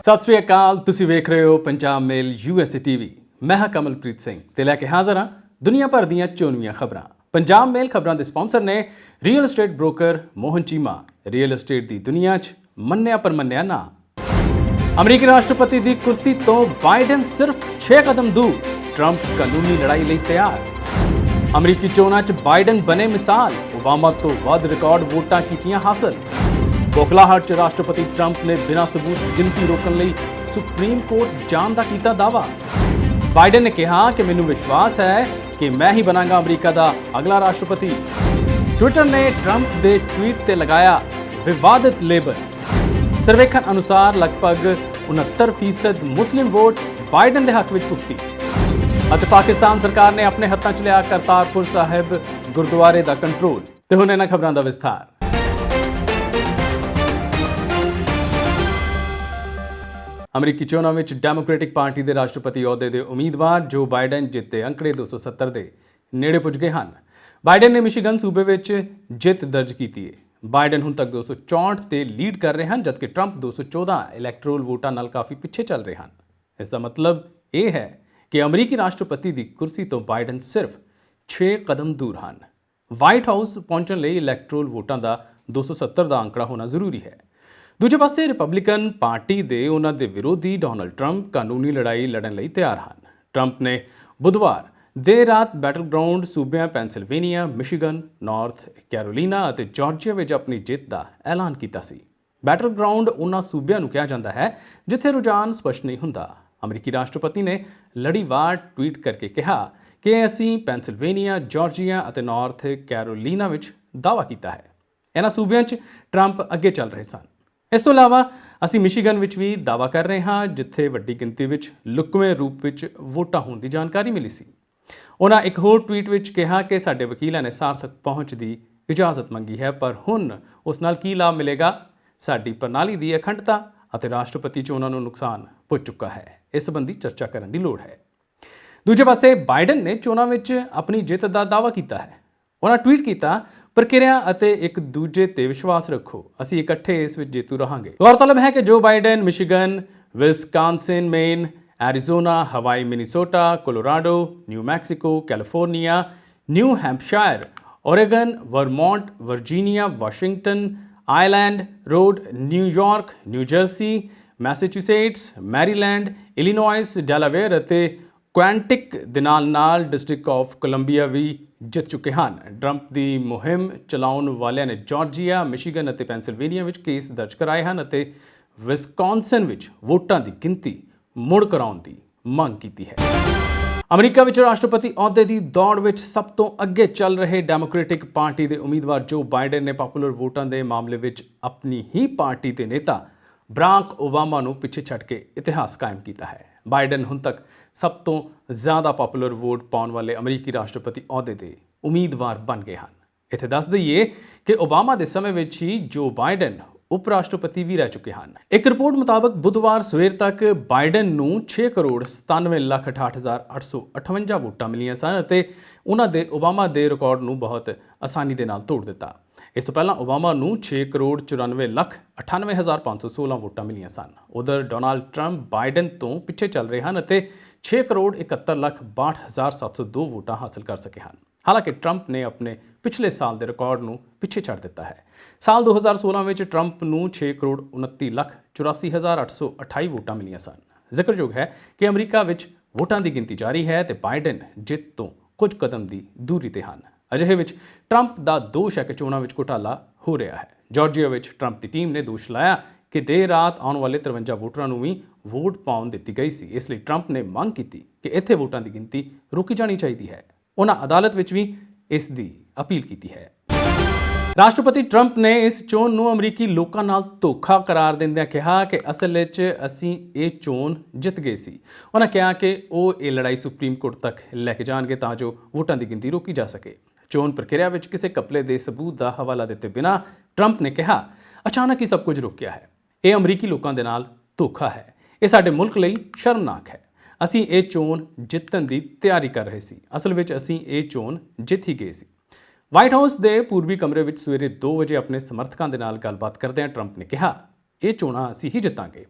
ਸਤਿ ਸ੍ਰੀ ਅਕਾਲ। ਤੁਸੀਂ ਵੇਖ ਰਹੇ ਹੋ ਪੰਜਾਬ ਮੇਲ USA TV। ਮੈਂ ਹਾਂ ਕਮਲਪ੍ਰੀਤ ਸਿੰਘ ਤੇ ਲੈ ਕੇ ਹਾਜ਼ਰ ਹਾਂ ਦੁਨੀਆ ਭਰ ਦੀਆਂ ਚੋਣਵੀਆਂ ਖਬਰਾਂ। ਪੰਜਾਬ ਮੇਲ ਖਬਰਾਂ ਦੇ ਸਪਾਂਸਰ ਨੇ real estate broker Mohan Cheema. Real estate ਦੀ ਦੁਨੀਆ 'ਚ ਮੰਨਿਆ ਪਰਮੰਨਿਆ ਨਾਂ। ਅਮਰੀਕੀ ਰਾਸ਼ਟਰਪਤੀ ਦੀ ਕੁਰਸੀ ਤੋਂ ਬਾਈਡਨ ਸਿਰਫ 6 ਕਦਮ ਦੂਰ। ਟਰੰਪ ਕਾਨੂੰਨੀ ਲੜਾਈ ਲਈ ਤਿਆਰ। ਅਮਰੀਕੀ ਚੋਣਾਂ 'ਚ ਬਾਈਡਨ ਬਣੇ ਮਿਸਾਲ। ਓਬਾਮਾ ਤੋਂ ਵੱਧ ਰਿਕਾਰਡ ਵੋਟਾਂ ਕੀਤੀਆਂ ਹਾਸਲ। ਬੋਕਲਾਹਟ 'ਚ ਰਾਸ਼ਟਰਪਤੀ ਟਰੰਪ ਨੇ ਬਿਨਾਂ ਸਬੂਤ ਗਿਣਤੀ ਰੋਕਣ ਲਈ ਸੁਪਰੀਮ ਕੋਰਟ ਜਾਣ ਦਾ ਕੀਤਾ ਦਾਅਵਾ। ਬਾਈਡਨ ਨੇ ਕਿਹਾ ਕਿ ਮੈਨੂੰ ਵਿਸ਼ਵਾਸ ਹੈ ਕਿ ਮੈਂ ਹੀ ਬਣਾਂਗਾ ਅਮਰੀਕਾ ਦਾ ਅਗਲਾ ਰਾਸ਼ਟਰਪਤੀ। ਟਵਿੱਟਰ ਨੇ ਟਰੰਪ ਦੇ ਟਵੀਟ ਤੇ ਲਗਾਇਆ ਵਿਵਾਦਿਤ ਲੇਬਲ। ਸਰਵੇਖਣ ਅਨੁਸਾਰ ਲਗਭਗ 69% ਮੁਸਲਿਮ ਵੋਟ ਬਾਈਡਨ ਦੇ ਹੱਕ ਵਿੱਚ ਭੁਗਤੀ। ਅਤੇ ਪਾਕਿਸਤਾਨ ਸਰਕਾਰ ਨੇ ਆਪਣੇ ਹੱਥਾਂ 'ਚ ਲਿਆ ਕਰਤਾਰਪੁਰ ਸਾਹਿਬ ਗੁਰਦੁਆਰੇ ਦਾ ਕੰਟਰੋਲ। ਤੇ ਹੁਣ ਇਹਨਾਂ ਖਬਰਾਂ ਦਾ ਵਿਸਥਾਰ। ਅਮਰੀਕੀ ਚੋਣਾਂ ਵਿੱਚ ਡੈਮੋਕ੍ਰੈਟਿਕ ਪਾਰਟੀ ਦੇ ਰਾਸ਼ਟਰਪਤੀ ਅਹੁਦੇ ਦੇ ਉਮੀਦਵਾਰ ਜੋ ਬਾਈਡਨ ਜਿੱਤੇ ਅੰਕੜੇ 270 ਦੇ ਨੇੜੇ ਪੁੱਜ ਗਏ ਹਨ। ਬਾਈਡਨ ਨੇ ਮਿਸ਼ੀਗਨ ਸੂਬੇ ਵਿੱਚ ਜਿੱਤ ਦਰਜ ਕੀਤੀ ਹੈ। ਬਾਈਡਨ ਹੁਣ ਤੱਕ 264 ਤੇ ਲੀਡ ਕਰ ਰਹੇ ਹਨ, ਜਦਕਿ ਟਰੰਪ 214 ਇਲੈਕਟੋਰਲ ਵੋਟਾਂ ਨਾਲ ਕਾਫੀ ਪਿੱਛੇ ਚੱਲ ਰਹੇ ਹਨ। ਇਸ ਦਾ ਮਤਲਬ ਇਹ ਹੈ ਕਿ ਅਮਰੀਕੀ ਰਾਸ਼ਟਰਪਤੀ ਦੀ ਕੁਰਸੀ ਤੋਂ ਬਾਈਡਨ ਸਿਰਫ 6 ਕਦਮ ਦੂਰ ਹਨ। ਵਾਈਟ ਹਾਊਸ ਪਹੁੰਚਣ ਲਈ ਇਲੈਕਟੋਰਲ ਵੋਟਾਂ ਦਾ 270 ਦਾ ਅੰਕੜਾ ਹੋਣਾ ਜ਼ਰੂਰੀ ਹੈ। ਦੂਜੇ ਪਾਸੇ ਰਿਪਬਲਿਕਨ ਪਾਰਟੀ ਦੇ ਉਹਨਾਂ ਦੇ ਵਿਰੋਧੀ ਡੋਨਲਡ ਟਰੰਪ ਕਾਨੂੰਨੀ ਲੜਾਈ ਲੜਨ ਲਈ ਤਿਆਰ ਹਨ। ਟਰੰਪ ਨੇ ਬੁੱਧਵਾਰ ਦੇਰ ਰਾਤ ਬੈਟਲ ਗਰਾਊਂਡ ਸੂਬਿਆਂ ਪੈਨਸਿਲਵੇਨੀਆ, ਮਿਸ਼ੀਗਨ, ਨਾਰਥ ਕੈਰੋਲੀਨਾ ਅਤੇ ਜਾਰਜੀਆ ਵਿੱਚ ਆਪਣੀ ਜਿੱਤ ਦਾ ਐਲਾਨ ਕੀਤਾ ਸੀ। ਬੈਟਲ ਗਰਾਊਂਡ ਉਹਨਾਂ ਸੂਬਿਆਂ ਨੂੰ ਕਿਹਾ ਜਾਂਦਾ ਹੈ ਜਿੱਥੇ ਰੁਝਾਨ ਸਪਸ਼ਟ ਨਹੀਂ ਹੁੰਦਾ। ਅਮਰੀਕੀ ਰਾਸ਼ਟਰਪਤੀ ਨੇ ਲੜੀਵਾਰ ਟਵੀਟ ਕਰਕੇ ਕਿਹਾ ਕਿ ਅਸੀਂ ਪੈਨਸਿਲਵੇਨੀਆ, ਜਾਰਜੀਆ ਅਤੇ ਨਾਰਥ ਕੈਰੋਲੀਨਾ ਵਿੱਚ ਦਾਅਵਾ ਕੀਤਾ ਹੈ। ਇਹਨਾਂ ਸੂਬਿਆਂ 'ਚ ਟਰੰਪ ਅੱਗੇ ਚੱਲ ਰਹੇ ਸਨ। ਇਸ ਤੋਂ ਇਲਾਵਾ ਅਸੀਂ ਮਿਸ਼ੀਗਨ ਵਿੱਚ ਵੀ ਦਾਅਵਾ ਕਰ ਰਹੇ ਹਾਂ ਜਿੱਥੇ ਵੱਡੀ ਗਿਣਤੀ ਵਿੱਚ ਲੁਕਵੇਂ ਰੂਪ ਵਿੱਚ ਵੋਟਾਂ ਹੋਣ ਦੀ ਜਾਣਕਾਰੀ ਮਿਲੀ ਸੀ। ਉਹਨਾਂ ਇੱਕ ਹੋਰ ਟਵੀਟ ਵਿੱਚ ਕਿਹਾ ਕਿ ਸਾਡੇ ਵਕੀਲਾਂ ਨੇ ਸਾਰਥਕ ਪਹੁੰਚ ਦੀ ਇਜਾਜ਼ਤ ਮੰਗੀ ਹੈ, ਪਰ ਹੁਣ ਉਸ ਨਾਲ ਕੀ ਲਾਭ ਮਿਲੇਗਾ? ਸਾਡੀ ਪ੍ਰਣਾਲੀ ਦੀ ਅਖੰਡਤਾ ਅਤੇ ਰਾਸ਼ਟਰਪਤੀ ਚੋਣਾਂ ਨੂੰ ਨੁਕਸਾਨ ਪੁੱਜ ਚੁੱਕਾ ਹੈ। ਇਸ ਸੰਬੰਧੀ ਚਰਚਾ ਕਰਨ ਦੀ ਲੋੜ ਹੈ। ਦੂਜੇ ਪਾਸੇ ਬਾਈਡਨ ਨੇ ਚੋਣਾਂ ਵਿੱਚ ਆਪਣੀ ਜਿੱਤ ਦਾ ਦਾਅਵਾ ਕੀਤਾ ਹੈ। ਉਹਨਾਂ ਟਵੀਟ ਕੀਤਾ, ਪ੍ਰਕਿਰਿਆ ਅਤੇ ਇੱਕ ਦੂਜੇ ਤੇ ਵਿਸ਼ਵਾਸ ਰੱਖੋ, ਅਸੀਂ ਇਕੱਠੇ ਇਸ ਵਿੱਚ ਜੇਤੂ ਰਹਾਂਗੇ। ਗੌਰਤਲਬ ਹੈ ਕਿ Joe Biden Michigan, Wisconsin, Maine, Arizona, Hawaii, Minnesota, Colorado, New Mexico, California, New Hampshire, Oregon, Vermont, Virginia, Washington, Ireland, road, New York, New Jersey, Massachusetts, Maryland, Illinois, Delaware ਅਤੇ ਕੁਆਂਟਿਕ ਦੇ ਨਾਲ ਡਿਸਟ੍ਰਿਕਟ ਆਫ ਕੋਲੰਬੀਆ ਵੀ ਜਿੱਤ ਚੁੱਕੇ ਹਨ। ਟਰੰਪ ਦੀ ਮੁਹਿੰਮ ਚਲਾਉਣ ਵਾਲਿਆਂ ਨੇ ਜਾਰਜੀਆ, ਮਿਸ਼ੀਗਨ ਅਤੇ ਪੈਨਸਿਲਵੇਨੀਆ ਵਿੱਚ ਕੇਸ ਦਰਜ ਕਰਾਏ ਹਨ ਅਤੇ ਵਿਸਕੌਨਸਿਨ ਵਿੱਚ ਵੋਟਾਂ ਦੀ ਗਿਣਤੀ ਮੁੜ ਕਰਾਉਣ ਦੀ ਮੰਗ ਕੀਤੀ ਹੈ। ਅਮਰੀਕਾ ਵਿੱਚ ਰਾਸ਼ਟਰਪਤੀ ਅਹੁਦੇ ਦੀ ਦੌੜ ਵਿੱਚ ਸਭ ਤੋਂ ਅੱਗੇ ਚੱਲ ਰਹੇ ਡੈਮੋਕ੍ਰੈਟਿਕ ਪਾਰਟੀ ਦੇ ਉਮੀਦਵਾਰ ਜੋ ਬਾਈਡਨ ਨੇ ਪਾਪੂਲਰ ਵੋਟਾਂ ਦੇ ਮਾਮਲੇ ਵਿੱਚ ਆਪਣੀ ਹੀ ਪਾਰਟੀ ਦੇ ਨੇਤਾ ਬਰਾਕ ਓਬਾਮਾ ਨੂੰ ਪਿੱਛੇ ਛੱਡ ਕੇ ਇਤਿਹਾਸ ਕਾਇਮ ਕੀਤਾ ਹੈ। ਬਾਈਡਨ ਹੁਣ ਤੱਕ ਸਭ ਤੋਂ ਜ਼ਿਆਦਾ ਪਾਪੂਲਰ ਵੋਟ ਪਾਉਣ ਵਾਲੇ ਅਮਰੀਕੀ ਰਾਸ਼ਟਰਪਤੀ ਅਹੁਦੇ ਦੇ ਉਮੀਦਵਾਰ ਬਣ ਗਏ ਹਨ। ਇੱਥੇ ਦੱਸ ਦਈਏ ਕਿ ਓਬਾਮਾ ਦੇ ਸਮੇਂ ਵਿੱਚ ਹੀ ਜੋ ਬਾਈਡਨ ਉਪ ਰਾਸ਼ਟਰਪਤੀ ਵੀ ਰਹਿ ਚੁੱਕੇ ਹਨ। ਇੱਕ ਰਿਪੋਰਟ ਮੁਤਾਬਕ ਬੁੱਧਵਾਰ ਸਵੇਰ ਤੱਕ ਬਾਈਡਨ ਨੂੰ 6,97,68,858 ਵੋਟਾਂ ਮਿਲੀਆਂ ਸਨ ਅਤੇ ਉਹਨਾਂ ਦੇ ਓਬਾਮਾ ਦੇ ਰਿਕਾਰਡ ਨੂੰ ਬਹੁਤ ਆਸਾਨੀ ਦੇ ਨਾਲ ਤੋੜ ਦਿੱਤਾ। ਇਸ ਤੋਂ ਪਹਿਲਾਂ ਓਬਾਮਾ ਨੂੰ 6,94,98,516 ਵੋਟਾਂ ਮਿਲੀਆਂ ਸਨ। ਉਧਰ ਡੋਨਾਲਡ ਟਰੰਪ ਬਾਈਡਨ ਤੋਂ ਪਿੱਛੇ ਚੱਲ ਰਹੇ ਹਨ ਅਤੇ 6,71,62,702 ਵੋਟਾਂ ਹਾਸਲ ਕਰ ਸਕੇ ਹਨ। ਹਾਲਾਂਕਿ ਟਰੰਪ ਨੇ ਆਪਣੇ ਪਿਛਲੇ ਸਾਲ ਦੇ ਰਿਕਾਰਡ ਨੂੰ ਪਿੱਛੇ ਛੱਡ ਦਿੱਤਾ ਹੈ। ਸਾਲ 2016 ਵਿੱਚ ਟਰੰਪ ਨੂੰ 6,29,84,828 ਵੋਟਾਂ ਮਿਲੀਆਂ ਸਨ। ਜ਼ਿਕਰਯੋਗ ਹੈ ਕਿ ਅਮਰੀਕਾ ਵਿੱਚ ਵੋਟਾਂ ਦੀ ਗਿਣਤੀ ਜਾਰੀ ਹੈ ਤੇ ਬਾਈਡਨ ਜਿੱਤ ਤੋਂ ਕੁਝ ਕਦਮ ਦੀ ਦੂਰੀ ਤੇ ਹਨ। ਅਜਿਹੇ ਵਿੱਚ ਟਰੰਪ ਦਾ ਦੋਸ਼ ਹੈ ਕਿ ਚੋਣਾਂ ਵਿੱਚ ਘੁਟਾਲਾ ਹੋ ਰਿਹਾ ਹੈ। ਜਾਰਜੀਆ ਵਿੱਚ ਟਰੰਪ ਦੀ ਟੀਮ ਨੇ ਦੋਸ਼ ਲਾਇਆ ਕਿ ਦੇਰ ਰਾਤ ਆਉਣ ਵਾਲੇ 53 ਵੋਟਰਾਂ ਨੂੰ ਵੀ ਵੋਟ ਪਾਉਣ ਦਿੱਤੀ ਗਈ ਸੀ। ਇਸ ਲਈ ਟਰੰਪ ਨੇ ਮੰਗ ਕੀਤੀ ਕਿ ਇੱਥੇ ਵੋਟਾਂ ਦੀ ਗਿਣਤੀ ਰੋਕੀ ਜਾਣੀ ਚਾਹੀਦੀ ਹੈ। ਉਹਨਾਂ ਅਦਾਲਤ ਵਿੱਚ ਵੀ ਇਸ ਦੀ ਅਪੀਲ ਕੀਤੀ ਹੈ। ਰਾਸ਼ਟਰਪਤੀ ਟਰੰਪ ਨੇ ਇਸ ਚੋਣ ਨੂੰ ਅਮਰੀਕੀ ਲੋਕਾਂ ਨਾਲ ਧੋਖਾ ਕਰਾਰ ਦਿੰਦਿਆਂ ਕਿਹਾ ਕਿ ਅਸਲ ਵਿੱਚ ਅਸੀਂ ਇਹ ਚੋਣ ਜਿੱਤ ਗਏ ਸੀ। ਉਹਨਾਂ ਕਿਹਾ ਕਿ ਉਹ ਇਹ ਲੜਾਈ ਸੁਪਰੀਮ ਕੋਰਟ ਤੱਕ ਲੈ ਕੇ ਜਾਣਗੇ ਤਾਂ ਜੋ ਵੋਟਾਂ ਦੀ ਗਿਣਤੀ ਰੋਕੀ ਜਾ ਸਕੇ। ਚੋਣ ਪ੍ਰਕਿਰਿਆ ਵਿੱਚ ਕਿਸੇ ਘਪਲੇ ਦੇ ਸਬੂਤ ਦਾ ਹਵਾਲਾ ਦਿੱਤੇ ਬਿਨਾਂ ਟਰੰਪ ਨੇ ਕਿਹਾ, ਅਚਾਨਕ ਹੀ ਸਭ ਕੁਝ ਰੁਕਿਆ ਹੈ। ਇਹ ਅਮਰੀਕੀ ਲੋਕਾਂ ਦੇ ਨਾਲ ਧੋਖਾ ਹੈ। ਇਹ ਸਾਡੇ ਮੁਲਕ ਲਈ ਸ਼ਰਮਨਾਕ ਹੈ। ਅਸੀਂ ਇਹ ਚੋਣ ਜਿੱਤਣ ਦੀ ਤਿਆਰੀ ਕਰ ਰਹੇ ਸੀ। ਅਸਲ ਵਿੱਚ ਅਸੀਂ ਇਹ ਚੋਣ ਜਿੱਤ ਹੀ ਗਏ ਸੀ। ਵਾਈਟ ਹਾਊਸ ਦੇ ਪੂਰਬੀ ਕਮਰੇ ਵਿੱਚ ਸਵੇਰੇ 2 ਵਜੇ ਆਪਣੇ ਸਮਰਥਕਾਂ ਦੇ ਨਾਲ ਗੱਲਬਾਤ ਕਰਦਿਆਂ ਟਰੰਪ ਨੇ ਕਿਹਾ, ਇਹ ਚੋਣਾਂ ਅਸੀਂ ਹੀ ਜਿੱਤਾਂਗੇ।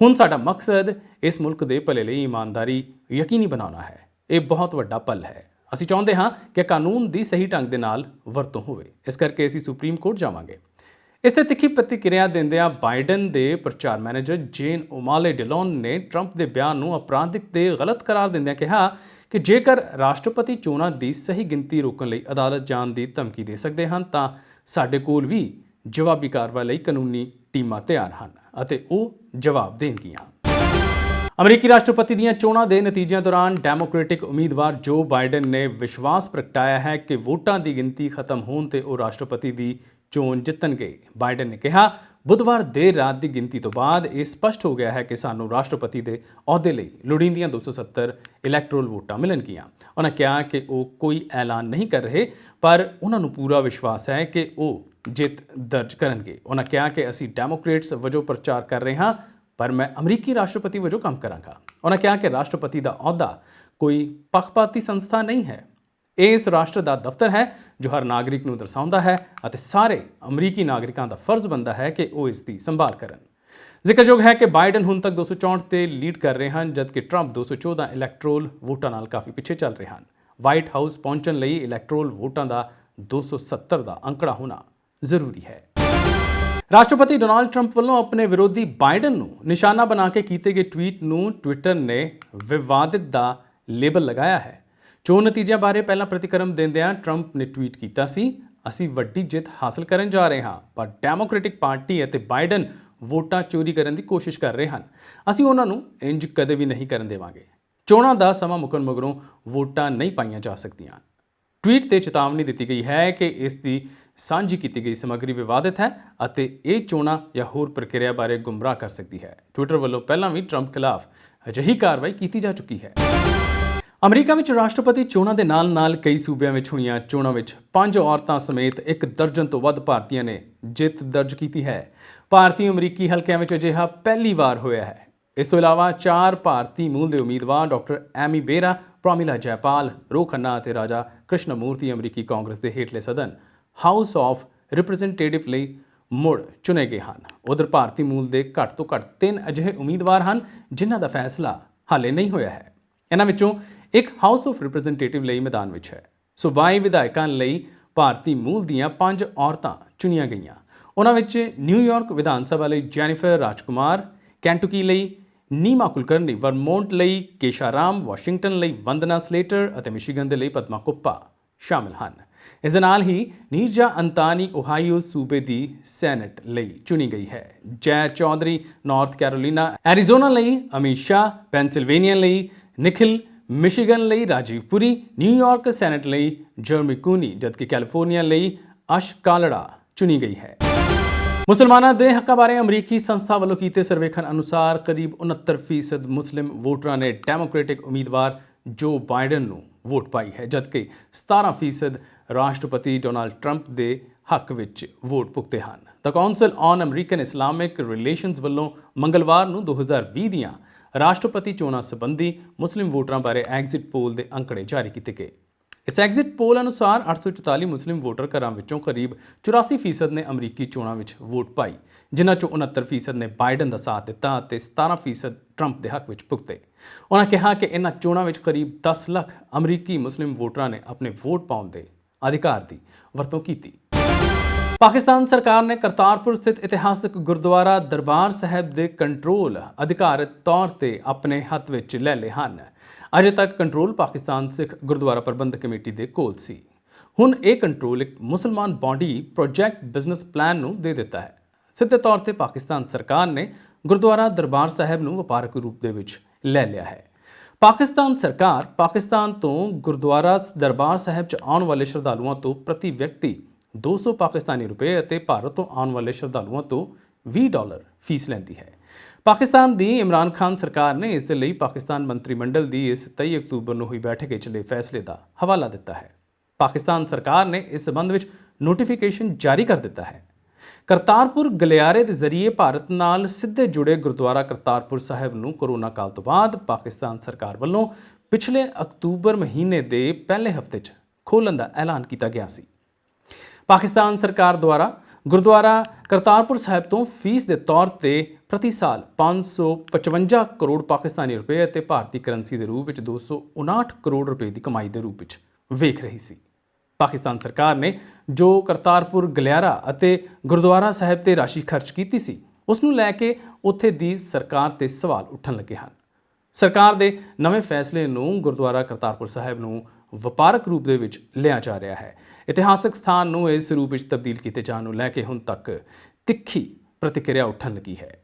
ਹੁਣ ਸਾਡਾ ਮਕਸਦ ਇਸ ਮੁਲਕ ਦੇ ਭਲੇ ਲਈ ਇਮਾਨਦਾਰੀ ਯਕੀਨੀ ਬਣਾਉਣਾ ਹੈ। ਇਹ ਬਹੁਤ ਵੱਡਾ ਪਲ ਹੈ। ਅਸੀਂ ਚਾਹੁੰਦੇ ਹਾਂ ਕਿ ਕਾਨੂੰਨ ਦੀ ਸਹੀ ਢੰਗ ਦੇ ਨਾਲ ਵਰਤੋਂ ਹੋਵੇ। ਇਸ ਕਰਕੇ ਅਸੀਂ ਸੁਪਰੀਮ ਕੋਰਟ ਜਾਵਾਂਗੇ। ਇਸ ਤੇ ਤਿੱਖੀ ਪ੍ਰਤੀਕਿਰਿਆ ਦਿੰਦਿਆਂ ਬਾਈਡਨ ਦੇ ਪ੍ਰਚਾਰ ਮੈਨੇਜਰ ਜੇਨ ਓਮਾਲੇ ਡਿਲੋਨ ਨੇ ਟਰੰਪ ਦੇ ਬਿਆਨ ਨੂੰ ਅਪਰਾਧਿਕ ਤੇ ਗਲਤ ਕਰਾਰ ਦਿੰਦਿਆਂ ਕਿਹਾ ਕਿ ਜੇਕਰ ਰਾਸ਼ਟਰਪਤੀ ਚੋਣਾਂ ਦੀ ਸਹੀ ਗਿਣਤੀ ਰੋਕਣ ਲਈ ਅਦਾਲਤ ਜਾਣ ਦੀ ਧਮਕੀ ਦੇ ਸਕਦੇ ਹਨ ਤਾਂ ਸਾਡੇ ਕੋਲ ਵੀ ਜਵਾਬੀ ਕਾਰਵਾਈ ਲਈ ਕਾਨੂੰਨੀ ਟੀਮਾਂ ਤਿਆਰ ਹਨ ਅਤੇ ਉਹ ਜਵਾਬ ਦੇਣਗੀਆਂ। ਅਮਰੀਕੀ ਰਾਸ਼ਟਰਪਤੀ ਦੀਆਂ ਚੋਣਾਂ ਦੇ ਨਤੀਜਿਆਂ ਦੌਰਾਨ ਡੈਮੋਕ੍ਰੈਟਿਕ ਉਮੀਦਵਾਰ ਜੋ ਬਾਈਡਨ ਨੇ ਵਿਸ਼ਵਾਸ ਪ੍ਰਗਟਾਇਆ ਹੈ ਕਿ ਵੋਟਾਂ ਦੀ ਗਿਣਤੀ ਖਤਮ ਹੋਣ ਤੇ ਉਹ ਰਾਸ਼ਟਰਪਤੀ ਦੀ ਚੋਣ ਜਿੱਤਣਗੇ। ਬਾਈਡਨ ਨੇ ਕਿਹਾ, ਬੁੱਧਵਾਰ ਦੇਰ ਰਾਤ ਦੀ ਗਿਣਤੀ ਤੋਂ ਬਾਅਦ ਇਹ ਸਪਸ਼ਟ ਹੋ ਗਿਆ ਹੈ ਕਿ ਸਾਨੂੰ ਰਾਸ਼ਟਰਪਤੀ ਦੇ ਅਹੁਦੇ ਲਈ ਲੋੜੀਂਦੀਆਂ 270 ਇਲੈਕਟੋਰਲ ਵੋਟਾਂ ਮਿਲਣਗੀਆਂ। ਉਹਨਾਂ ਕਿਹਾ ਕਿ ਉਹ ਕੋਈ ਐਲਾਨ ਨਹੀਂ ਕਰ ਰਹੇ, ਪਰ ਉਹਨਾਂ ਨੂੰ ਪੂਰਾ ਵਿਸ਼ਵਾਸ ਹੈ ਕਿ ਉਹ ਜਿੱਤ ਦਰਜ ਕਰਨਗੇ। ਉਹਨਾਂ ਕਿਹਾ ਕਿ ਅਸੀਂ ਡੈਮੋਕ੍ਰੇਟਸ ਵਜੋਂ ਪ੍ਰਚਾਰ ਕਰ ਰਹੇ ਹਾਂ, ਪਰ ਮੈਂ ਅਮਰੀਕੀ ਰਾਸ਼ਟਰਪਤੀ ਵਜੋਂ ਕੰਮ ਕਰਾਂਗਾ। ਉਹਨਾਂ ਕਿਹਾ ਕਿ ਰਾਸ਼ਟਰਪਤੀ ਦਾ ਅਹੁਦਾ ਕੋਈ ਪੱਖਪਾਤੀ ਸੰਸਥਾ ਨਹੀਂ ਹੈ। ਇਹ ਇਸ ਰਾਸ਼ਟਰ ਦਾ ਦਫ਼ਤਰ ਹੈ ਜੋ ਹਰ ਨਾਗਰਿਕ ਨੂੰ ਦਰਸਾਉਂਦਾ ਹੈ ਅਤੇ ਸਾਰੇ ਅਮਰੀਕੀ ਨਾਗਰਿਕਾਂ ਦਾ ਫਰਜ਼ ਬਣਦਾ ਹੈ ਕਿ ਉਹ ਇਸ ਦੀ ਸੰਭਾਲ ਕਰਨ। ਜ਼ਿਕਰਯੋਗ ਹੈ ਕਿ ਬਾਈਡਨ ਹੁਣ ਤੱਕ 264 ਤੇ ਲੀਡ ਕਰ ਰਹੇ ਹਨ, ਜਦਕਿ ਟਰੰਪ 214 ਇਲੈਕਟੋਰਲ ਵੋਟਾਂ ਨਾਲ ਕਾਫੀ ਪਿੱਛੇ ਚੱਲ ਰਹੇ ਹਨ। ਵਾਈਟ ਹਾਊਸ ਪਹੁੰਚਣ ਲਈ ਇਲੈਕਟੋਰਲ ਵੋਟਾਂ ਦਾ 270 ਦਾ ਅੰਕੜਾ ਹੋਣਾ ਜ਼ਰੂਰੀ ਹੈ। ਰਾਸ਼ਟਰਪਤੀ ਡੋਨਾਲਡ ਟਰੰਪ ਵੱਲੋਂ ਆਪਣੇ ਵਿਰੋਧੀ ਬਾਈਡਨ ਨੂੰ ਨਿਸ਼ਾਨਾ ਬਣਾ ਕੇ ਕੀਤੇ ਗਏ ਟਵੀਟ ਨੂੰ ਟਵਿੱਟਰ ਨੇ ਵਿਵਾਦਿਤ ਦਾ ਲੇਬਲ ਲਗਾਇਆ ਹੈ। ਚੋਣ ਨਤੀਜਿਆਂ ਬਾਰੇ ਪਹਿਲਾਂ ਪ੍ਰਤੀਕਰਮ ਦਿੰਦਿਆਂ ਟਰੰਪ ਨੇ ਟਵੀਟ ਕੀਤਾ ਸੀ, ਅਸੀਂ ਵੱਡੀ ਜਿੱਤ ਹਾਸਲ ਕਰਨ ਜਾ ਰਹੇ ਹਾਂ, ਪਰ ਡੈਮੋਕ੍ਰੈਟਿਕ ਪਾਰਟੀ ਅਤੇ ਬਾਈਡਨ ਵੋਟਾਂ ਚੋਰੀ ਕਰਨ ਦੀ ਕੋਸ਼ਿਸ਼ ਕਰ ਰਹੇ ਹਨ। ਅਸੀਂ ਉਹਨਾਂ ਨੂੰ ਇੰਜ ਕਦੇ ਵੀ ਨਹੀਂ ਕਰਨ ਦੇਵਾਂਗੇ। ਚੋਣਾਂ ਦਾ ਸਮਾਂ ਮੁੱਕਣ ਮਗਰੋਂ ਵੋਟਾਂ ਨਹੀਂ ਪਾਈਆਂ ਜਾ ਸਕਦੀਆਂ। ਟਵੀਟ ਤੇ ਚੇਤਾਵਨੀ ਦਿੱਤੀ ਗਈ ਹੈ ਕਿ ਇਸ ਦੀ ਸਾਂਝੀ ਕੀਤੀ ਗਈ ਸਮੱਗਰੀ ਵਿਵਾਦਿਤ ਹੈ ਅਤੇ ਇਹ ਚੋਣਾਂ ਜਾਂ ਹੋਰ ਪ੍ਰਕਿਰਿਆ ਬਾਰੇ ਗੁੰਮਰਾਹ ਕਰ ਸਕਦੀ ਹੈ। ਟਵਿੱਟਰ ਵੱਲੋਂ ਪਹਿਲਾਂ ਵੀ ਟਰੰਪ ਖਿਲਾਫ ਅਜਿਹੀ ਕਾਰਵਾਈ ਕੀਤੀ ਜਾ ਚੁੱਕੀ ਹੈ। ਅਮਰੀਕਾ ਵਿੱਚ ਰਾਸ਼ਟਰਪਤੀ ਚੋਣਾਂ ਦੇ ਨਾਲ-ਨਾਲ ਕਈ ਸੂਬਿਆਂ ਵਿੱਚ ਹੋਈਆਂ ਚੋਣਾਂ ਵਿੱਚ 5 ਔਰਤਾਂ ਸਮੇਤ 1 ਦਰਜਨ ਤੋਂ ਵੱਧ ਭਾਰਤੀਆਂ ਨੇ ਜਿੱਤ ਦਰਜ ਕੀਤੀ ਹੈ। ਭਾਰਤੀ ਅਮਰੀਕੀ ਹਲਕਿਆਂ ਵਿੱਚ ਅਜਿਹਾ ਪਹਿਲੀ ਵਾਰ ਹੋਇਆ ਹੈ। ਇਸ ਤੋਂ ਇਲਾਵਾ 4 ਭਾਰਤੀ ਮੂਲ ਦੇ ਉਮੀਦਵਾਰ ਡਾਕਟਰ ਐਮੀ ਬੇਰਾ, ਪ੍ਰਮਿਲਾ ਜੈਪਾਲ, ਰੋ ਖੰਨਾ ਅਤੇ ਰਾਜਾ ਕ੍ਰਿਸ਼ਨਾ ਮੂਰਤੀ ਅਮਰੀਕੀ ਕਾਂਗਰਸ ਦੇ ਹੇਠਲੇ ਸਦਨ ਹਾਊਸ ਆਫ ਰਿਪਰੈਜ਼ੈਂਟੇਟਿਵ ਲਈ ਮੁੜ ਚੁਣੇ ਗਏ ਹਨ। ਉਧਰ ਭਾਰਤੀ ਮੂਲ ਦੇ ਘੱਟ ਤੋਂ ਘੱਟ 3 ਅਜਿਹੇ ਉਮੀਦਵਾਰ ਹਨ ਜਿਨ੍ਹਾਂ ਦਾ ਫੈਸਲਾ ਹਾਲੇ ਨਹੀਂ ਹੋਇਆ ਹੈ। ਇਹਨਾਂ ਵਿੱਚੋਂ ਇੱਕ ਹਾਊਸ ਆਫ ਰਿਪਰੈਜ਼ੈਂਟੇਟਿਵ ਲਈ ਮੈਦਾਨ ਵਿੱਚ ਹੈ। ਸੂਬਾਈ ਵਿਧਾਇਕਾਂ ਲਈ ਭਾਰਤੀ ਮੂਲ ਦੀਆਂ 5 ਔਰਤਾਂ ਚੁਣੀਆਂ ਗਈਆਂ। ਉਹਨਾਂ ਵਿੱਚ ਨਿਊਯਾਰਕ ਵਿਧਾਨ ਸਭਾ ਲਈ ਜੈਨੀਫਰ ਰਾਜਕੁਮਾਰ, ਕੈਂਟਕੀ ਲਈ ਨੀਮਾ ਕੁਲਕਰਨੀ, ਵਰਮੋਂਟ ਲਈ ਕੇਸ਼ਾਰਾਮ, ਵਾਸ਼ਿੰਗਟਨ ਲਈ ਵੰਦਨਾ ਸਲੇਟਰ ਅਤੇ ਮਿਸ਼ੀਗਨ ਦੇ ਲਈ ਪਦਮਾ ਕੁੱਪਾ ਸ਼ਾਮਿਲ ਹਨ। ਇਸ ਦੇ ਨਾਲ ਹੀ ਨੀਰਜਾ ਅੰਤਾਨੀ ਓਹਾਈਓ ਸੂਬੇ ਦੀ ਸੈਨੇਟ ਲਈ ਚੁਣੀ ਗਈ ਹੈ। ਜੈ ਚੌਧਰੀ ਨਾਰਥ ਕੈਰੋਲੀਨਾ, ਐਰੀਜ਼ੋਨਾ ਲਈ ਅਮਿਤ ਸ਼ਾਹ, ਪੈਨਸਿਲਵੇਨੀਆ ਲਈ ਨਿਖਿਲ, ਮਿਸ਼ੀਗਨ ਲਈ ਰਾਜੀਵ ਪੁਰੀ, ਨਿਊਯਾਰਕ ਸੈਨੇਟ ਲਈ ਜਰਮੀ ਕੂਨੀ, ਜਦਕਿ ਕੈਲੀਫੋਰਨੀਆ ਲਈ ਅਸ਼ ਕਾਲੜਾ ਚੁਣੀ ਗਈ ਹੈ। ਮੁਸਲਮਾਨਾਂ ਦੇ ਹੱਕਾਂ ਬਾਰੇ ਅਮਰੀਕੀ ਸੰਸਥਾ ਵੱਲੋਂ ਕੀਤੇ ਸਰਵੇਖਣ ਅਨੁਸਾਰ ਕਰੀਬ 69% ਮੁਸਲਿਮ ਵੋਟਰਾਂ ਨੇ ਡੈਮੋਕ੍ਰੈਟਿਕ ਉਮੀਦਵਾਰ ਜੋ ਬਾਈਡਨ ਨੂੰ ਵੋਟ ਪਾਈ ਹੈ, ਜਦਕਿ 17% ਰਾਸ਼ਟਰਪਤੀ ਡੋਨਾਲਡ ਟਰੰਪ ਦੇ ਹੱਕ ਵਿੱਚ ਵੋਟ ਪੁਗਤੇ ਹਨ। The council on American Islamic relations ਵੱਲੋਂ ਮੰਗਲਵਾਰ ਨੂੰ 2020 ਦੀਆਂ ਰਾਸ਼ਟਰਪਤੀ ਚੋਣਾਂ ਸੰਬੰਧੀ ਮੁਸਲਿਮ ਵੋਟਰਾਂ ਬਾਰੇ ਐਗਜ਼ਿਟ ਪੋਲ ਦੇ ਅੰਕੜੇ ਜਾਰੀ ਕੀਤੇ ਗਏ। ਇਸ ਐਗਜ਼ਿਟ ਪੋਲ ਅਨੁਸਾਰ 844 ਮੁਸਲਿਮ ਵੋਟਰ ਘਰਾਂ ਵਿੱਚੋਂ ਕਰੀਬ 84% ਨੇ ਅਮਰੀਕੀ ਚੋਣਾਂ ਵਿੱਚ ਵੋਟ ਪਾਈ, ਜਿਨ੍ਹਾਂ ਚੋਂ 69% ਨੇ ਬਾਈਡਨ ਦਾ ਸਾਥ ਦਿੱਤਾ ਅਤੇ 17% ਟਰੰਪ ਦੇ ਹੱਕ ਵਿੱਚ ਭੁਗਤੇ। ਉਹਨਾਂ ਕਿਹਾ ਕਿ ਇਹਨਾਂ ਚੋਣਾਂ ਵਿੱਚ ਕਰੀਬ 10 ਲੱਖ ਅਮਰੀਕੀ ਮੁਸਲਿਮ ਵੋਟਰਾਂ ਨੇ ਆਪਣੇ ਵੋਟ ਪਾਉਣ ਦੇ ਅਧਿਕਾਰ ਦੀ ਵਰਤੋਂ ਕੀਤੀ। ਪਾਕਿਸਤਾਨ ਸਰਕਾਰ ਨੇ ਕਰਤਾਰਪੁਰ ਸਥਿਤ ਇਤਿਹਾਸਕ ਗੁਰਦੁਆਰਾ ਦਰਬਾਰ ਸਾਹਿਬ ਦੇ ਕੰਟਰੋਲ ਅਧਿਕਾਰਤ ਤੌਰ ਤੇ ਆਪਣੇ ਹੱਥ ਵਿੱਚ ਲੈ ਲਏ ਹਨ। ਅਜੇ ਤੱਕ ਕੰਟਰੋਲ ਪਾਕਿਸਤਾਨ ਸਿੱਖ ਗੁਰਦੁਆਰਾ ਪ੍ਰਬੰਧਕ ਕਮੇਟੀ ਦੇ ਕੋਲ ਸੀ। ਹੁਣ ਇਹ ਕੰਟਰੋਲ ਇੱਕ ਮੁਸਲਮਾਨ ਬਾਡੀ ਪ੍ਰੋਜੈਕਟ ਬਿਜ਼ਨਸ ਪਲਾਨ ਨੂੰ ਦੇ ਦਿੱਤਾ ਹੈ। ਸਿੱਧੇ ਤੌਰ ਤੇ ਪਾਕਿਸਤਾਨ ਸਰਕਾਰ ਨੇ ਗੁਰਦੁਆਰਾ ਦਰਬਾਰ ਸਾਹਿਬ ਨੂੰ ਵਪਾਰਕ ਰੂਪ ਦੇ ਵਿੱਚ ਲੈ ਲਿਆ ਹੈ। ਪਾਕਿਸਤਾਨ ਸਰਕਾਰ ਪਾਕਿਸਤਾਨ ਤੋਂ ਗੁਰਦੁਆਰਾ ਦਰਬਾਰ ਸਾਹਿਬ 'ਚ ਆਉਣ ਵਾਲੇ ਸ਼ਰਧਾਲੂਆਂ ਤੋਂ ਪ੍ਰਤੀ ਵਿਅਕਤੀ 200 ਪਾਕਿਸਤਾਨੀ ਰੁਪਏ ਅਤੇ ਭਾਰਤ ਤੋਂ ਆਉਣ ਵਾਲੇ ਸ਼ਰਧਾਲੂਆਂ ਤੋਂ $20 ਫੀਸ ਲੈਂਦੀ ਹੈ। ਪਾਕਿਸਤਾਨ ਦੀ ਇਮਰਾਨ ਖਾਨ ਸਰਕਾਰ ਨੇ ਇਸ ਦੇ ਲਈ ਪਾਕਿਸਤਾਨ ਮੰਤਰੀ ਮੰਡਲ ਦੀ ਇਸ 23 ਅਕਤੂਬਰ ਨੂੰ ਹੋਈ ਬੈਠਕ ਵਿੱਚ ਲਏ ਫੈਸਲੇ ਦਾ ਹਵਾਲਾ ਦਿੱਤਾ ਹੈ। ਪਾਕਿਸਤਾਨ ਸਰਕਾਰ ਨੇ ਇਸ ਸਬੰਧ ਵਿੱਚ ਨੋਟੀਫਿਕੇਸ਼ਨ ਜਾਰੀ ਕਰ ਦਿੱਤਾ ਹੈ। ਕਰਤਾਰਪੁਰ ਗਲਿਆਰੇ ਦੇ ਜ਼ਰੀਏ ਭਾਰਤ ਨਾਲ ਸਿੱਧੇ ਜੁੜੇ ਗੁਰਦੁਆਰਾ ਕਰਤਾਰਪੁਰ ਸਾਹਿਬ ਨੂੰ ਕੋਰੋਨਾ ਕਾਲ ਤੋਂ ਬਾਅਦ ਪਾਕਿਸਤਾਨ ਸਰਕਾਰ ਵੱਲੋਂ ਪਿਛਲੇ ਅਕਤੂਬਰ ਮਹੀਨੇ ਦੇ ਪਹਿਲੇ ਹਫ਼ਤੇ 'ਚ ਖੋਲ੍ਹਣ ਦਾ ਐਲਾਨ ਕੀਤਾ ਗਿਆ ਸੀ। ਪਾਕਿਸਤਾਨ ਸਰਕਾਰ ਦੁਆਰਾ ਗੁਰਦੁਆਰਾ ਕਰਤਾਰਪੁਰ ਸਾਹਿਬ ਤੋਂ ਫੀਸ ਦੇ ਤੌਰ ਤੇ ਪ੍ਰਤੀ ਸਾਲ 555 ਕਰੋੜ ਪਾਕਿਸਤਾਨੀ ਰੁਪਏ ਅਤੇ ਭਾਰਤੀ ਕਰੰਸੀ ਦੇ ਰੂਪ ਵਿੱਚ 259 ਕਰੋੜ ਰੁਪਏ ਦੀ ਕਮਾਈ ਦੇ ਰੂਪ ਵਿੱਚ ਵੇਖ ਰਹੀ ਸੀ। ਪਾਕਿਸਤਾਨ ਸਰਕਾਰ ਨੇ ਜੋ ਕਰਤਾਰਪੁਰ ਗਲਿਆਰਾ ਅਤੇ ਗੁਰਦੁਆਰਾ ਸਾਹਿਬ ਤੇ ਰਾਸ਼ੀ ਖਰਚ ਕੀਤੀ ਸੀ, ਉਸ ਨੂੰ ਲੈ ਕੇ ਉੱਥੇ ਦੀ ਸਰਕਾਰ ਤੇ ਸਵਾਲ ਉੱਠਣ ਲੱਗੇ ਹਨ। ਸਰਕਾਰ ਦੇ ਨਵੇਂ ਫੈਸਲੇ ਨੂੰ ਗੁਰਦੁਆਰਾ ਕਰਤਾਰਪੁਰ ਸਾਹਿਬ ਨੂੰ ਵਪਾਰਕ ਰੂਪ ਦੇ ਵਿੱਚ ਲਿਆ ਜਾ ਰਿਹਾ ਹੈ। ਇਤਿਹਾਸਕ ਸਥਾਨ ਨੂੰ ਇਸ ਰੂਪ ਵਿੱਚ ਤਬਦੀਲ ਕੀਤੇ ਜਾਣ ਨੂੰ ਲੈ ਕੇ ਹੁਣ ਤੱਕ ਤਿੱਖੀ ਪ੍ਰਤੀਕਿਰਿਆ ਉੱਠਣ ਲੱਗੀ ਹੈ।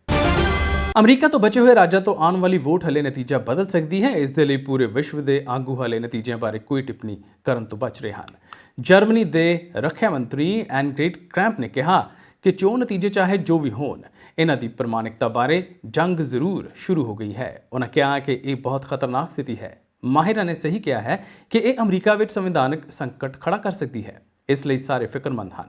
ਅਮਰੀਕਾ ਤੋਂ ਬਚੇ ਹੋਏ ਰਾਜਾਂ ਤੋਂ ਆਉਣ ਵਾਲੀ ਵੋਟ ਹਲੇ ਨਤੀਜਾ ਬਦਲ ਸਕਦੀ ਹੈ। ਇਸ ਦੇ ਲਈ ਪੂਰੇ ਵਿਸ਼ਵ ਦੇ ਆਗੂ ਹਲੇ ਨਤੀਜਿਆਂ ਬਾਰੇ ਕੋਈ ਟਿੱਪਣੀ ਕਰਨ ਤੋਂ ਬਚ ਰਹੇ ਹਨ। ਜਰਮਨੀ ਦੇ ਰੱਖਿਆ ਮੰਤਰੀ ਐਨਗ੍ਰੇਟ ਕ੍ਰੈਂਪ ਨੇ ਕਿਹਾ ਕਿ ਚੋਣ ਨਤੀਜੇ ਚਾਹੇ ਜੋ ਵੀ ਹੋਣ, ਇਹਨਾਂ ਦੀ ਪ੍ਰਮਾਣਿਕਤਾ ਬਾਰੇ ਜੰਗ ਜ਼ਰੂਰ ਸ਼ੁਰੂ ਹੋ ਗਈ ਹੈ। ਉਹਨਾਂ ਕਿਹਾ ਕਿ ਇਹ ਬਹੁਤ ਖਤਰਨਾਕ ਸਥਿਤੀ ਹੈ। ਮਾਹਿਰਾਂ ਨੇ ਸਹੀ ਕਿਹਾ ਹੈ ਕਿ ਇਹ ਅਮਰੀਕਾ ਵਿੱਚ ਸੰਵਿਧਾਨਕ ਸੰਕਟ ਖੜਾ ਕਰ ਸਕਦੀ ਹੈ। ਇਸ ਲਈ ਸਾਰੇ ਫਿਕਰਮੰਦ ਹਨ।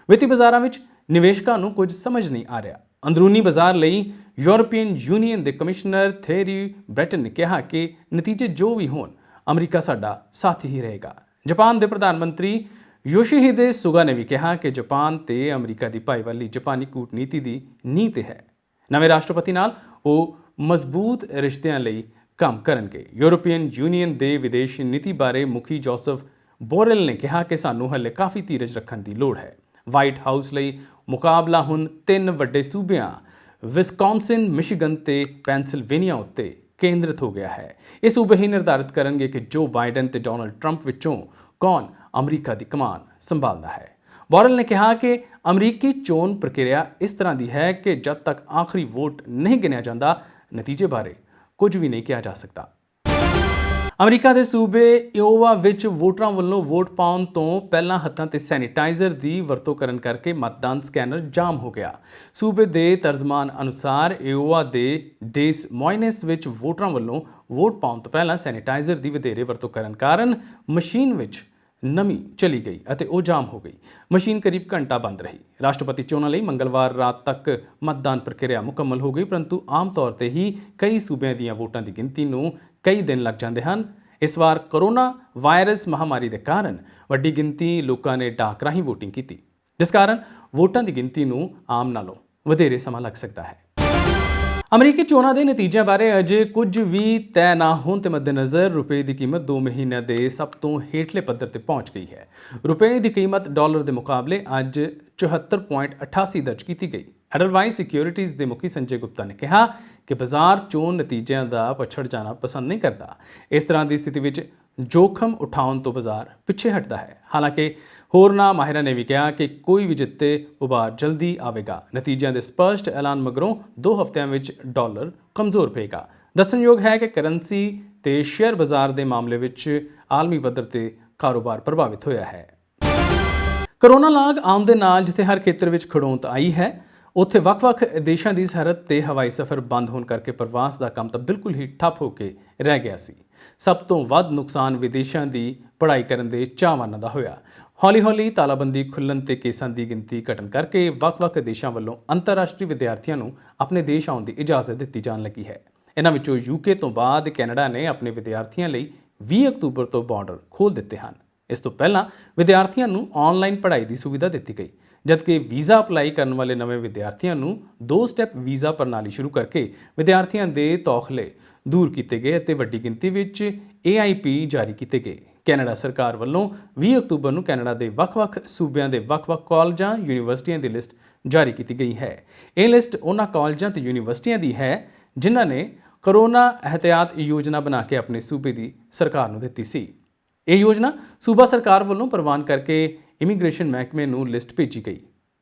ਵਿੱਤੀ ਬਾਜ਼ਾਰਾਂ ਵਿੱਚ ਨਿਵੇਸ਼ਕਾਂ ਨੂੰ ਕੁਝ ਸਮਝ ਨਹੀਂ ਆ ਰਿਹਾ। ਅੰਦਰੂਨੀ ਬਾਜ਼ਾਰ ਲਈ ਯੂਰਪੀਅਨ ਯੂਨੀਅਨ ਦੇ ਕਮਿਸ਼ਨਰ ਥੇਰੀ ਬ੍ਰੈਟਨ ਨੇ ਕਿਹਾ ਕਿ ਨਤੀਜੇ ਜੋ ਵੀ ਹੋਣ, ਅਮਰੀਕਾ ਸਾਡਾ ਸਾਥੀ ਹੀ ਰਹੇਗਾ। ਜਾਪਾਨ ਦੇ ਪ੍ਰਧਾਨ ਮੰਤਰੀ ਯੋਸ਼ੀਹਿਦੇ ਸੁਗਾ ਨੇ ਵੀ ਕਿਹਾ ਕਿ ਜਾਪਾਨ ਤੇ ਅਮਰੀਕਾ ਦੀ ਭਾਈਵਾਲੀ ਜਾਪਾਨੀ ਕੂਟਨੀਤੀ ਦੀ ਨੀਂਹ ਤੇ ਹੈ। ਨਵੇਂ ਰਾਸ਼ਟਰਪਤੀ ਨਾਲ ਉਹ ਮਜ਼ਬੂਤ ਰਿਸ਼ਤਿਆਂ ਲਈ ਕੰਮ ਕਰਨਗੇ। ਯੂਰਪੀਅਨ ਯੂਨੀਅਨ ਦੇ ਵਿਦੇਸ਼ ਨੀਤੀ ਬਾਰੇ ਮੁਖੀ ਜੋਸਫ ਬੋਰੇਲ ਨੇ ਕਿਹਾ ਕਿ ਸਾਨੂੰ ਹਲੇ ਕਾਫੀ ਧੀਰਜ ਰੱਖਣ ਦੀ ਲੋੜ ਹੈ। ਵਾਈਟ ਹਾਊਸ ਲਈ ਮੁਕਾਬਲਾ ਹੁਣ 3 ਵੱਡੇ ਸੂਬਿਆਂ ਵਿਸਕੌਨਸਿਨ, ਮਿਸ਼ੀਗਨ ਤੇ ਪੈਨਸਿਲਵੇਨੀਆ ਉੱਤੇ ਕੇਂਦਰਿਤ ਹੋ ਗਿਆ ਹੈ। ਇਹ ਸੂਬੇ ਹੀ ਨਿਰਧਾਰਿਤ ਕਰਨਗੇ ਕਿ ਜੋ ਬਾਈਡਨ ਤੇ ਡੋਨਲਡ ਟਰੰਪ ਵਿੱਚੋਂ ਕੌਣ ਅਮਰੀਕਾ ਦੀ ਕਮਾਨ ਸੰਭਾਲਦਾ ਹੈ। ਬੋਰੇਲ ਨੇ ਕਿਹਾ ਕਿ ਅਮਰੀਕੀ ਚੋਣ ਪ੍ਰਕਿਰਿਆ ਇਸ ਤਰ੍ਹਾਂ ਦੀ ਹੈ ਕਿ ਜਦ ਤੱਕ ਆਖਰੀ ਵੋਟ ਨਹੀਂ ਗਿਣਿਆ ਜਾਂਦਾ, ਨਤੀਜੇ ਬਾਰੇ ਕੁਝ ਵੀ ਨਹੀਂ ਕਿਹਾ ਜਾ ਸਕਦਾ। ਅਮਰੀਕਾ ਦੇ ਸੂਬੇ ਇਓਵਾ ਵਿੱਚ ਵੋਟਰਾਂ ਵੱਲੋਂ ਵੋਟ ਪਾਉਣ ਤੋਂ ਪਹਿਲਾਂ ਹੱਥਾਂ ਤੇ ਸੈਨੀਟਾਈਜ਼ਰ ਦੀ ਵਰਤੋਂ ਕਰਨ ਕਰਕੇ ਮਤਦਾਨ ਸਕੈਨਰ ਜਾਮ ਹੋ ਗਿਆ। ਸੂਬੇ ਦੇ ਤਰਜਮਾਨ ਅਨੁਸਾਰ ਇਓਵਾ ਦੇ ਡੇਸ ਮੋਇਨਸ ਵਿੱਚ ਵੋਟਰਾਂ ਵੱਲੋਂ ਵੋਟ ਪਾਉਣ ਤੋਂ ਪਹਿਲਾਂ ਸੈਨੀਟਾਈਜ਼ਰ ਦੀ ਵਧੇਰੇ ਵਰਤੋਂ ਕਰਨ ਕਾਰਨ ਮਸ਼ੀਨ ਵਿੱਚ ਨਮੀ ਚਲੀ ਗਈ ਅਤੇ ਉਹ ਜਾਮ ਹੋ ਗਈ। ਮਸ਼ੀਨ ਕਰੀਬ ਘੰਟਾ ਬੰਦ ਰਹੀ। ਰਾਸ਼ਟਰਪਤੀ ਚੋਣਾਂ ਲਈ ਮੰਗਲਵਾਰ ਰਾਤ ਤੱਕ ਮਤਦਾਨ ਪ੍ਰਕਿਰਿਆ ਮੁਕੰਮਲ ਹੋ ਗਈ, ਪਰੰਤੂ ਆਮ ਤੌਰ ਤੇ ਹੀ ਕਈ ਸੂਬਿਆਂ ਦੀਆਂ ਵੋਟਾਂ ਦੀ ਗਿਣਤੀ ਨੂੰ ਕਈ ਦਿਨ ਲੱਗ ਜਾਂਦੇ ਹਨ। ਇਸ ਵਾਰ ਕੋਰੋਨਾ ਵਾਇਰਸ ਮਹਾਮਾਰੀ ਦੇ ਕਾਰਨ ਵੱਡੀ ਗਿਣਤੀ ਲੋਕਾਂ ਨੇ ਡਾਕ ਰਾਹੀਂ ਵੋਟਿੰਗ ਕੀਤੀ, ਜਿਸ ਕਾਰਨ ਵੋਟਾਂ ਦੀ ਗਿਣਤੀ ਨੂੰ ਆਮ ਨਾਲੋਂ ਵਧੇਰੇ ਸਮਾਂ ਲੱਗ ਸਕਦਾ ਹੈ। ਅਮਰੀਕੀ ਚੋਣਾਂ ਦੇ ਨਤੀਜਿਆਂ ਬਾਰੇ ਅਜੇ ਕੁਝ ਵੀ ਤੈਅ ਨਾ ਹੋਣ ਦੇ ਮੱਦੇਨਜ਼ਰ ਰੁਪਏ ਦੀ ਕੀਮਤ 2 ਮਹੀਨਿਆਂ ਦੇ ਸਭ ਤੋਂ ਹੇਠਲੇ ਪੱਧਰ ਤੇ ਪਹੁੰਚ ਗਈ ਹੈ। ਰੁਪਏ ਦੀ ਕੀਮਤ ਡਾਲਰ ਦੇ ਮੁਕਾਬਲੇ ਅੱਜ 74.88 ਦਰਜ ਕੀਤੀ ਗਈ। ਐਡਲਵਾਈਜ਼ ਸਿਕਿਉਰਿਟੀਜ਼ ਦੇ ਮੁਖੀ ਸੰਜੇ ਗੁਪਤਾ ਨੇ ਕਿਹਾ ਕਿ ਬਾਜ਼ਾਰ ਚੋਣ ਨਤੀਜਿਆਂ ਦਾ ਪਛੜ ਜਾਣਾ ਪਸੰਦ ਨਹੀਂ ਕਰਦਾ। ਇਸ ਤਰ੍ਹਾਂ ਦੀ ਸਥਿਤੀ ਵਿੱਚ ਜੋਖਮ ਉਠਾਉਣ ਤੋਂ ਬਾਜ਼ਾਰ ਪਿੱਛੇ ਹਟਦਾ ਹੈ। ਹਾਲਾਂਕਿ ਹੋਰਨਾਂ ਮਾਹਿਰਾਂ ਨੇ ਵੀ ਕਿਹਾ ਕਿ ਕੋਈ ਵੀ ਜਿੱਤੇ ਉਭਾਰ ਜਲਦੀ ਆਵੇਗਾ। ਨਤੀਜਿਆਂ ਦੇ ਸਪਸ਼ਟ ਐਲਾਨ ਮਗਰੋਂ 2 ਹਫ਼ਤਿਆਂ ਵਿੱਚ ਡਾਲਰ ਕਮਜ਼ੋਰ ਪਏਗਾ। ਦੱਸਣਯੋਗ ਹੈ ਕਿ ਕਰੰਸੀ ਤੇ ਸ਼ੇਅਰ ਬਾਜ਼ਾਰ ਦੇ ਮਾਮਲੇ ਵਿੱਚ ਆਲਮੀ ਪੱਧਰ ਤੇ ਕਾਰੋਬਾਰ ਪ੍ਰਭਾਵਿਤ ਹੋਇਆ ਹੈ। ਕਰੋਨਾ ਲਾਗ ਆਉਣ ਦੇ ਨਾਲ ਜਿੱਥੇ ਹਰ ਖੇਤਰ ਵਿੱਚ ਖੜੋਤ ਆਈ ਹੈ, ਉੱਥੇ ਵੱਖ-ਵੱਖ ਦੇਸ਼ਾਂ ਦੀ ਸਰਹੱਦ ਤੇ ਹਵਾਈ ਸਫ਼ਰ ਬੰਦ ਹੋਣ ਕਰਕੇ ਪ੍ਰਵਾਸ ਦਾ ਕੰਮ ਤਾਂ ਬਿਲਕੁਲ ਹੀ ਠੱਪ ਹੋ ਕੇ ਰਹਿ ਗਿਆ ਸੀ। ਸਭ ਤੋਂ ਵੱਧ ਨੁਕਸਾਨ ਵਿਦੇਸ਼ਾਂ ਦੀ ਪੜ੍ਹਾਈ ਕਰਨ ਦੇ ਚਾਹਵਾਨਾਂ ਦਾ ਹੋਇਆ। ਹੌਲੀ-ਹੌਲੀ ਤਾਲਾਬੰਦੀ ਖੁੱਲ੍ਹਣ ਤੇ ਕੇਸਾਂ ਦੀ ਗਿਣਤੀ ਘਟਣ ਕਰਕੇ ਵੱਖ-ਵੱਖ ਦੇਸ਼ਾਂ ਵੱਲੋਂ ਅੰਤਰਰਾਸ਼ਟਰੀ ਵਿਦਿਆਰਥੀਆਂ ਨੂੰ ਆਪਣੇ ਦੇਸ਼ ਆਉਣ ਦੀ ਇਜਾਜ਼ਤ ਦਿੱਤੀ ਜਾਣ ਲੱਗੀ ਹੈ। ਇਹਨਾਂ ਵਿੱਚੋਂ ਯੂਕੇ ਤੋਂ ਬਾਅਦ ਕੈਨੇਡਾ ਨੇ ਆਪਣੇ ਵਿਦਿਆਰਥੀਆਂ ਲਈ 20 ਅਕਤੂਬਰ ਤੋਂ ਬਾਰਡਰ ਖੋਲ੍ਹ ਦਿੱਤੇ ਹਨ। ਇਸ ਤੋਂ ਪਹਿਲਾਂ ਵਿਦਿਆਰਥੀਆਂ ਨੂੰ ਆਨਲਾਈਨ ਪੜ੍ਹਾਈ ਦੀ ਸੁਵਿਧਾ ਦਿੱਤੀ ਗਈ, ਜਦਕਿ ਵੀਜ਼ਾ ਅਪਲਾਈ ਕਰਨ ਵਾਲੇ ਨਵੇਂ ਵਿਦਿਆਰਥੀਆਂ ਨੂੰ 2 ਸਟੈਪ ਵੀਜ਼ਾ ਪ੍ਰਣਾਲੀ ਸ਼ੁਰੂ ਕਰਕੇ ਵਿਦਿਆਰਥੀਆਂ ਦੇ ਤੌਖਲੇ ਦੂਰ ਕੀਤੇ ਗਏ ਅਤੇ ਵੱਡੀ ਗਿਣਤੀ ਵਿੱਚ AIP ਜਾਰੀ ਕੀਤੇ ਗਏ। ਕੈਨੇਡਾ ਸਰਕਾਰ ਵੱਲੋਂ 20 ਅਕਤੂਬਰ ਨੂੰ ਕੈਨੇਡਾ ਦੇ ਵੱਖ-ਵੱਖ ਸੂਬਿਆਂ ਦੇ ਵੱਖ-ਵੱਖ ਕਾਲਜਾਂ, ਯੂਨੀਵਰਸਿਟੀਆਂ ਦੀ ਲਿਸਟ ਜਾਰੀ ਕੀਤੀ ਗਈ ਹੈ। ਇਹ ਲਿਸਟ ਉਹਨਾਂ ਕਾਲਜਾਂ ਤੇ ਯੂਨੀਵਰਸਿਟੀਆਂ ਦੀ ਹੈ ਜਿਨ੍ਹਾਂ ਨੇ ਕਰੋਨਾ ਅਹਿਤਿਆਤ ਯੋਜਨਾ ਬਣਾ ਕੇ ਆਪਣੇ ਸੂਬੇ ਦੀ ਸਰਕਾਰ ਨੂੰ ਦਿੱਤੀ ਸੀ। ਇਹ ਯੋਜਨਾ ਸੂਬਾ ਸਰਕਾਰ ਵੱਲੋਂ ਪ੍ਰਵਾਨ ਕਰਕੇ ਇਮੀਗ੍ਰੇਸ਼ਨ ਮਹਿਕਮੇ ਨੂੰ ਲਿਸਟ ਭੇਜੀ ਗਈ।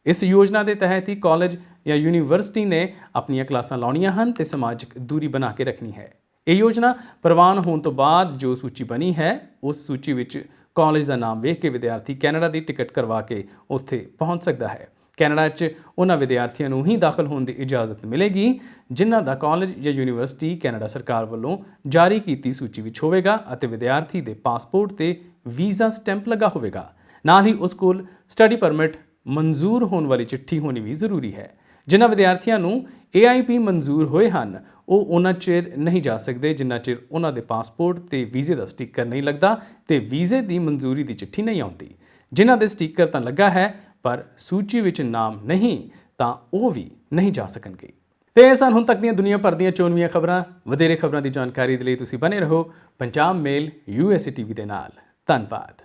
ਇਸ ਯੋਜਨਾ ਦੇ ਤਹਿਤ ਹੀ ਕਾਲਜ ਜਾਂ ਯੂਨੀਵਰਸਿਟੀ ਨੇ ਆਪਣੀਆਂ ਕਲਾਸਾਂ ਲਾਉਣੀਆਂ ਹਨ ਤੇ ਸਮਾਜਿਕ ਦੂਰੀ ਬਣਾ ਕੇ ਰੱਖਣੀ ਹੈ। ਇਹ ਯੋਜਨਾ ਪ੍ਰਵਾਨ ਹੋਣ ਤੋਂ ਬਾਅਦ ਜੋ ਸੂਚੀ ਬਣੀ ਹੈ, ਉਸ ਸੂਚੀ ਵਿੱਚ ਕਾਲਜ ਦਾ ਨਾਮ ਵੇਖ ਕੇ ਵਿਦਿਆਰਥੀ ਕੈਨੇਡਾ ਦੀ ਟਿਕਟ ਕਰਵਾ ਕੇ ਉੱਥੇ ਪਹੁੰਚ ਸਕਦਾ ਹੈ। ਕੈਨੇਡਾ 'ਚ ਉਹਨਾਂ ਵਿਦਿਆਰਥੀਆਂ ਨੂੰ ਹੀ ਦਾਖਲ ਹੋਣ ਦੀ ਇਜਾਜ਼ਤ ਮਿਲੇਗੀ ਜਿਨ੍ਹਾਂ ਦਾ ਕਾਲਜ ਜਾਂ ਯੂਨੀਵਰਸਿਟੀ ਕੈਨੇਡਾ ਸਰਕਾਰ ਵੱਲੋਂ ਜਾਰੀ ਕੀਤੀ ਸੂਚੀ ਵਿੱਚ ਹੋਵੇਗਾ ਅਤੇ ਵਿਦਿਆਰਥੀ ਦੇ ਪਾਸਪੋਰਟ ਤੇ ਵੀਜ਼ਾ ਸਟੈਂਪ ਲੱਗਾ ਹੋਵੇਗਾ। ਨਾਲ ਹੀ ਉਸ ਕੋਲ ਸਟੱਡੀ ਪਰਮਿਟ ਮਨਜ਼ੂਰ ਹੋਣ ਵਾਲੀ ਚਿੱਠੀ ਹੋਣੀ ਵੀ ਜ਼ਰੂਰੀ ਹੈ। ਜਿਨ੍ਹਾਂ ਵਿਦਿਆਰਥੀਆਂ ਨੂੰ AIP ਮਨਜ਼ੂਰ ਹੋਏ ਹਨ, ਉਹ ਉਹਨਾਂ ਚਿਰ ਨਹੀਂ ਜਾ ਸਕਦੇ ਜਿੰਨਾ ਚਿਰ ਉਹਨਾਂ ਦੇ ਪਾਸਪੋਰਟ ਤੇ ਵੀਜ਼ੇ ਦਾ ਸਟicker ਨਹੀਂ ਲੱਗਦਾ ਤੇ ਵੀਜ਼ੇ ਦੀ ਮਨਜ਼ੂਰੀ ਦੀ ਚਿੱਠੀ ਨਹੀਂ ਆਉਂਦੀ। ਜਿਨ੍ਹਾਂ ਦੇ ਸਟicker ਤਾਂ ਲੱਗਾ ਹੈ ਪਰ ਸੂਚੀ ਵਿੱਚ ਨਾਮ ਨਹੀਂ ਤਾਂ ਉਹ ਵੀ ਨਹੀਂ ਜਾ ਸਕਣਗੇ। ਤੇ ਇਹ ਸਨ ਹੁਣ ਤੱਕ ਦੀਆਂ ਦੁਨੀਆ ਭਰ ਦੀਆਂ ਚੋਣਵੀਆਂ ਖਬਰਾਂ। ਵਧੇਰੇ ਖਬਰਾਂ ਦੀ ਜਾਣਕਾਰੀ ਦੇ ਲਈ ਤੁਸੀਂ ਬਣੇ ਰਹੋ ਪੰਜਾਬ ਮੇਲ USA TV ਦੇ ਨਾਲ। ਧੰਨਵਾਦ।